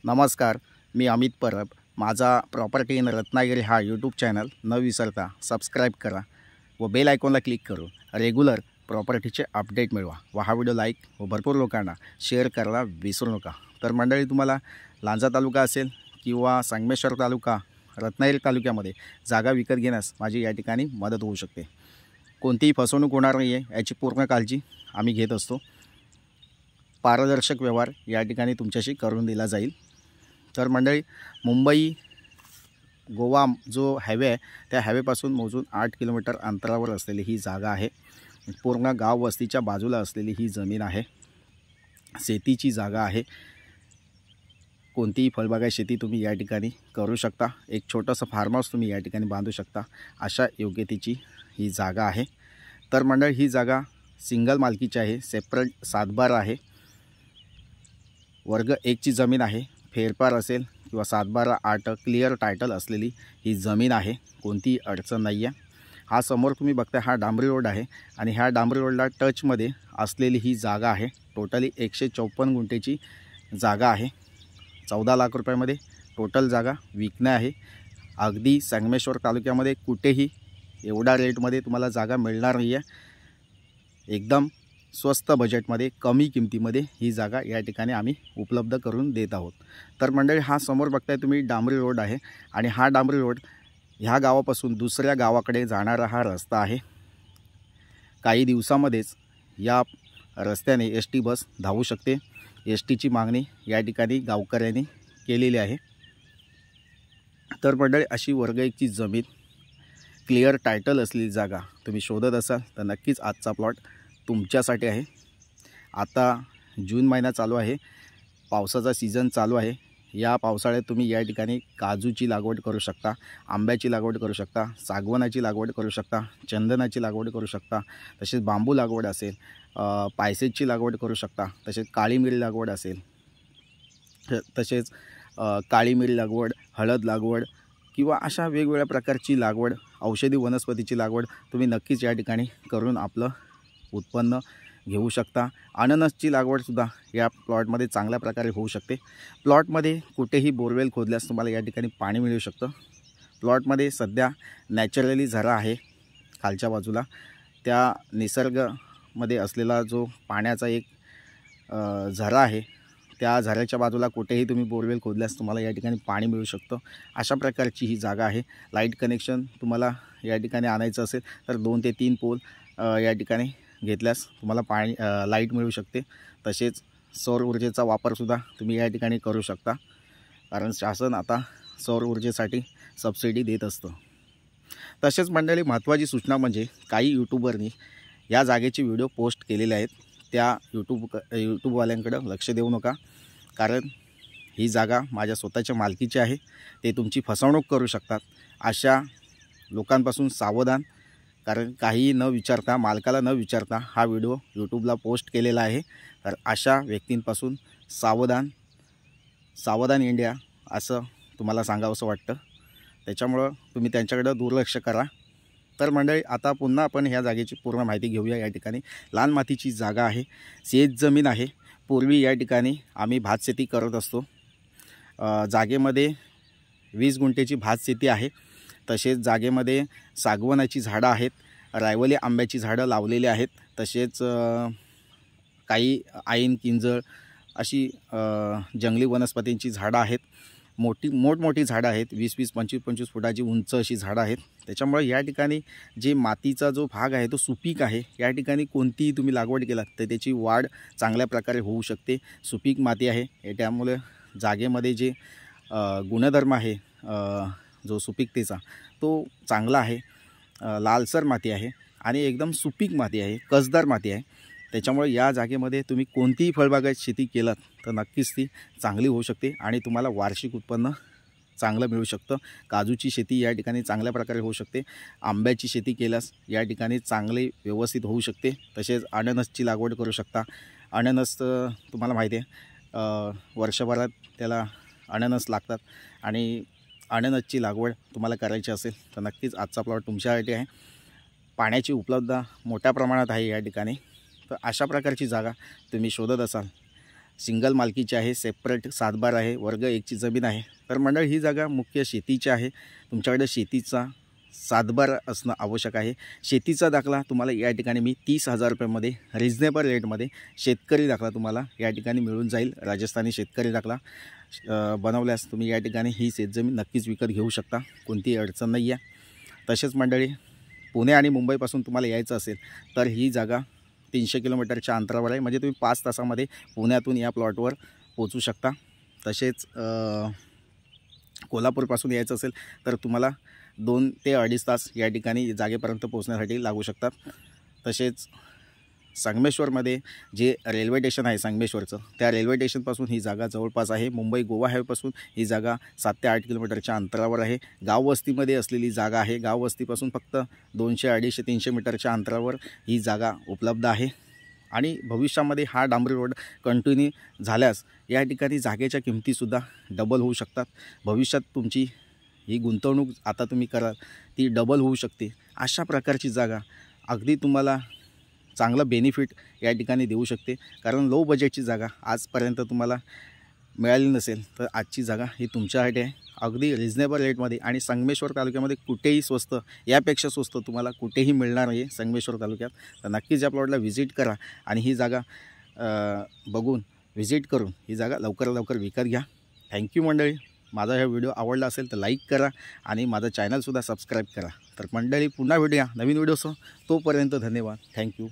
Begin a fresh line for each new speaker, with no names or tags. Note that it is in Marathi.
नमस्कार, मी अमित परब। माझा प्रॉपर्टी इन रत्नागिरी हा यूट्यूब चॅनल न विसरता सबस्क्राईब करा व बेल आयकॉनला क्लिक करून रेग्युलर प्रॉपर्टीचे अपडेट मिळवा व हा व्हिडिओ लाईक व भरपूर लोकांना शेअर करायला विसरू नका। तर मंडळी, तुम्हाला लांजा तालुका असेल किंवा संगमेश्वर तालुका, रत्नागिरी तालुक्यामध्ये जागा विकत घेण्यास माझी या ठिकाणी मदत होऊ शकते। कोणतीही फसवणूक होणार नाही आहे याची पूर्ण काळजी आम्ही घेत असतो। पारदर्शक व्यवहार या ठिकाणी तुमच्याशी करून दिला जाईल। तर मंडळी, मुंबई गोवा जो हायवे आहे त्या हायवेपासून मोजून 8 किलोमीटर अंतरावर असलेली ही जागा आहे। पूर्ण गाव वस्तीच्या बाजूला असलेली ही जमीन आहे। शेतीची जागा आहे। कोणतीही फळबागायत शेती तुम्ही या ठिकाणी करू शकता। एक छोटंसं फार्म हाऊस तुम्ही या ठिकाणी बांधू शकता, अशा योग्यतेची ही जागा आहे। तर मंडळी, ही जागा सिंगल मालकीची आहे, सेपरेट सातबारा आहे, वर्ग 1 ची जमीन आहे। फेरफार असेल किंवा 7/12/8 क्लिअर टायटल असलेली ही जमीन आहे, कोणतीही अडचण नाही आहे। हा समोर तुम्ही बघताय हा डांबरी रोड आहे आणि ह्या डांबरी रोडला टचमध्ये असलेली ही जागा आहे। टोटली 154 गुंठेची जागा आहे। 14 लाख रुपयामध्ये टोटल जागा विकणे आहे। अगदी संगमेश्वर तालुक्यामध्ये कुठेही एवढा रेटमध्ये तुम्हाला जागा मिळणार नाही आहे। एकदम स्वस्त बजेटमध्ये, कमी किमतीमध्ये ही जागा या ठिकाणी आम्ही उपलब्ध करून देत आहोत। तर मंडळी, हा समोर बघताय तुम्ही डांबरी रोड आहे आणि हा डांबरी रोड ह्या गावापासून दुसऱ्या गावाकडे जाणारा हा रस्ता आहे। काही दिवसामध्येच या रस्त्याने एस-टी बस धावू शकते। एस-टीची मागणी या ठिकाणी गावकऱ्यांनी केलेली आहे। तर मंडळी, अशी वर्ग 1 ची जमीन, क्लिअर टायटल असलेली जागा तुम्ही शोधत असाल तर नक्कीच आजचा प्लॉट तुमच्यासाठी आहे। आता जून महिना चालू आहे, पावसाचा सीझन चालू आहे। या पावसाळ्यात तुम्ही या ठिकाणी काजूची लागवड करू शकता, आंब्याची लागवड करू शकता, सागवानाची लागवड करू शकता, चंदनाची लागवड करू शकता, तसेच बांबू लागवड असेल, पायसेजची लागवड करू शकता, तसेच काळी मिरी लागवड असेल, तसेच काळी मिरी लागवड, हळद लागवड किंवा अशा वेगवेगळ्या प्रकारची लागवड, औषधी वनस्पतीची लागवड तुम्ही नक्कीच या ठिकाणी करून आपलं उत्पन्न घेऊ शकता। अननसची लागवडसुद्धा या प्लॉटमध्ये चांगल्या प्रकारे होऊ शकते। प्लॉटमध्ये कुठेही बोरवेल खोदल्यास तुम्हाला या ठिकाणी पाणी मिळू शकतं। प्लॉटमध्ये सध्या नॅचरली झरा आहे खालच्या बाजूला, त्या निसर्गामध्ये असलेला जो पाण्याचा एक झरा आहे, त्या झऱ्याच्या बाजूला कुठेही तुम्ही बोरवेल खोदल्यास तुम्हाला या ठिकाणी पाणी मिळू शकतं। अशा प्रकारची ही जागा आहे। लाईट कनेक्शन तुम्हाला या ठिकाणी आणायचं असेल तर 2 ते 3 पोल या ठिकाणी घेतल्यास तुम्हाला पाणी लाईट मिळू शकते। तसेच सौर ऊर्जेचा वापरसुद्धा तुम्ही या ठिकाणी करू शकता, कारण शासन आता सौर ऊर्जेसाठी सबसिडी देत असतं। तसेच मंडळी, महत्त्वाची सूचना म्हणजे काही यूट्यूबरनी या जागेचे व्हिडिओ पोस्ट केलेले आहेत, त्या यूट्यूबवाल्यांकडं लक्ष देऊ नका, कारण ही जागा माझ्या स्वतःच्या मालकीची आहे। ते तुमची फसवणूक करू शकतात। अशा लोकांपासून सावधान, कारण काही न विचारता, मालकाला न विचारता हा व्हिडिओ यूट्यूबला पोस्ट केलेला आहे। तर अशा व्यक्तींपासून सावधान, सावधान इंडिया असं तुम्हाला सांगावंसं वाटतं। त्याच्यामुळं तुम्ही त्यांच्याकडं दुर्लक्ष करा। तर मंडळी, आता पुन्हा आपण ह्या जागेची पूर्ण माहिती घेऊया। या ठिकाणी लाल मातीची जागा आहे, शेत जमीन आहे। पूर्वी या ठिकाणी आम्ही भात शेती करत असतो। जागेमध्ये 20 गुंठेची भात शेती आहे। तसेच जागेमध्ये सागवानाची झाडं आहेत, रायवली आंब्याची झाडं लावलेली आहेत, तसेच काही ऐन, किंजळ अशी जंगली वनस्पतींची झाडं आहेत। मोठमोठी झाडं आहेत, 20-20, 25-25 फुटाची उंच अशी झाडं आहेत। त्याच्यामुळे या ठिकाणी जे मातीचा जो भाग आहे तो सुपीक आहे। या ठिकाणी कोणतीही तुम्ही लागवड केलात तर त्याची वाढ चांगल्या प्रकारे होऊ शकते। सुपीक माती आहे, त्यामुळे जागेमध्ये जे गुणधर्म आहे जो सुपीकतेचा तो चांगला आहे। लालसर माती आहे आणि एकदम सुपीक माती आहे, कसदार माती आहे। त्याच्यामुळे या जागेमध्ये तुम्ही कोणतीही फळबागायत शेती केलात तर नक्कीच ती चांगली होऊ शकते आणि तुम्हाला वार्षिक उत्पन्न चांगलं मिळू शकतं। काजूची शेती या ठिकाणी चांगल्या प्रकारे होऊ शकते। आंब्याची शेती केल्यास या ठिकाणी चांगली व्यवस्थित होऊ शकते। तसेच अननसची लागवड करू शकता। अननस तुम्हाला माहिती आहे, वर्षभरात त्याला अननस लागतात आणि अननसची लागवड तुम्हाला करायची असेल तर नक्कीच आजचा प्लॉट तुमच्यासाठी आहे। पाण्याची उपलब्धता मोठ्या प्रमाणात आहे या ठिकाणी। तर अशा प्रकारची जागा तुम्ही शोधत असाल सिंगल मालकीची आहे, सेपरेट 7/12 आहे, वर्ग 1ची जमीन आहे। तर मंडळी ही जागा मुख्य शेतीची आहे। तुमच्याकडे शेतीचा 7/12 असणं आवश्यक आहे। शेतीचा दाखला तुम्हाला या ठिकाणी मी 30,000 रुपयामध्ये रिजनेबल रेटमध्ये शेतकरी दाखला तुम्हाला या ठिकाणी मिळून जाईल। राजस्थानी शेतकरी दाखला बनवल्यास तुम्ही या ठिकाणी ही शेतजमीन नक्कीच विकत घेऊ शकता, कोणतीही अडचण नाही आहे। तसेच मंडळी पुणे आणि मुंबईपासून तुम्हाला यायचं असेल तर ही जागा 300 किलोमीटरच्या अंतरावर आहे, म्हणजे तुम्ही 5 तासामध्ये पुण्यातून या प्लॉटवर पोहोचू शकता। तसेच कोल्हापूरपासून यायचं असेल तर तुम्हाला 2 ते 2.5 तास या ठिकाणी जागेपर्यंत पोहोचण्यासाठी लागू शकतात। तसेच संगमेश्वरमध्ये जे रेल्वे स्टेशन आहे संगमेश्वरचं, त्या रेल्वे स्टेशनपासून ही जागा जवळपास आहे। मुंबई गोवा हायवेपासून ही जागा 7 ते 8 किलोमीटरच्या अंतरावर आहे। गाववस्तीमध्ये असलेली जागा आहे। गाववस्तीपासून फक्त 200, 250, 300 मीटरच्या अंतरावर ही जागा उपलब्ध आहे। आणि भविष्यामध्ये हा डांबरी रोड कंटिन्यू झाल्यास या ठिकाणी जागेच्या किमतीसुद्धा डबल होऊ शकतात। भविष्यात तुमची ही गुंतवणूक आता तुम्ही कराल ती डबल होऊ शकते। अशा प्रकारची जागा अगदी तुम्हाला चांगलं बेनिफिट या ठिकाणी देऊ शकते, कारण लो बजेटची जागा आजपर्यंत तुम्हाला मिळाली नसेल तर आजची जागा ही तुमच्यासाठी आहे, अगदी रिजनेबल रेटमध्ये। आणि संगमेश्वर तालुक्यामध्ये कुठेही स्वस्त, यापेक्षा स्वस्त तुम्हाला कुठेही मिळणार नाही संगमेश्वर तालुक्यात। तर नक्कीच या प्लॉटला व्हिजिट करा आणि ही जागा बघून व्हिजिट करून ही जागा लवकरात लवकर विकत घ्या। थँक्यू मंडळी। माझा हा व्हिडिओ आवडला असेल तर लाईक करा आणि माझा चॅनलसुद्धा सबस्क्राईब करा। तर मंडळी पुन्हा भेटूया नवीन व्हिडिओसह, तोपर्यंत धन्यवाद। थँक्यू।